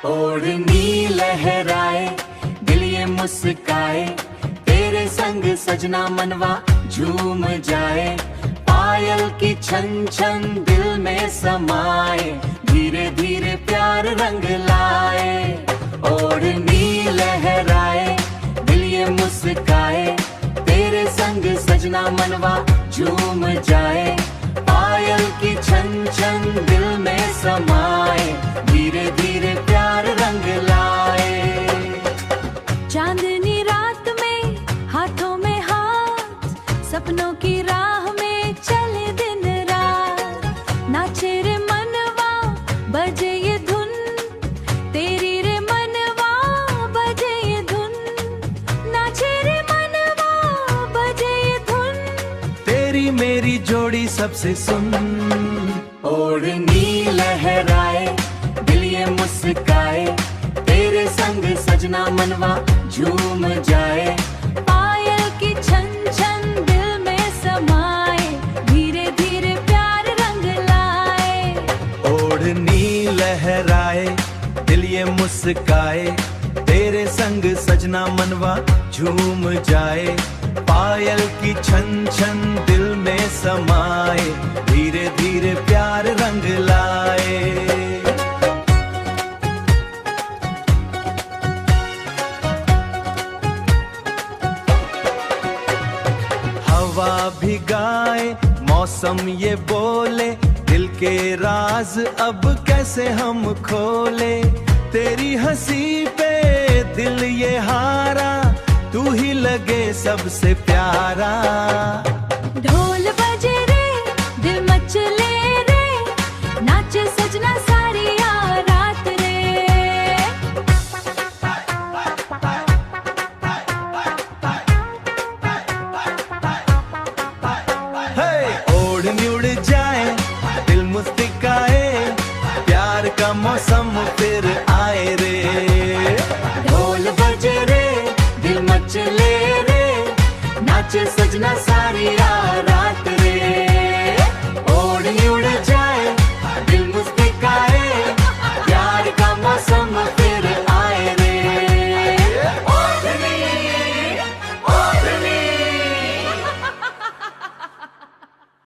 ओढ़नी लहराए, दिल ये मुस्काए, तेरे संग सजना मनवा झूम जाए। पायल की छन छन दिल में समाए, धीरे धीरे प्यार रंग लाए। ओढ़नी लहराए, दिल ये मुस्काए, तेरे संग सजना मनवा झूम जाए। पायल की छन छन दिल में समाए, धीरे धीरे प्यार रंग लाए। चांदनी रात में हाथों में हाथ, सपनों की राह में चले दिन रात। नाचे रे मनवा बजे ये धुन, तेरी रे मनवा बजे ये धुन। नाचे रे मनवा बजे ये धुन, तेरी मेरी जोड़ी सबसे सुन। ओढ़नी लहराए, दिल ये मुस्काए, तेरे संग सजना मनवा झूम जाए। पायल की छन छन दिल में समाए, धीरे धीरे प्यार रंग लाए। ओढ़नी लहराए, दिल ये मुस्काए, तेरे संग सजना मनवा झूम जाए। पायल की छन छन दिल में समाए, धीरे धीरे प्यार रंग लाए। हवा भिगाए, मौसम ये बोले, दिल के राज अब कैसे हम खोले। तेरी हंसी पे दिल ये हारा, तू ही लगे सबसे प्यारा। ढोल बजे रे, दिल मचले रे, नाचे सजना सा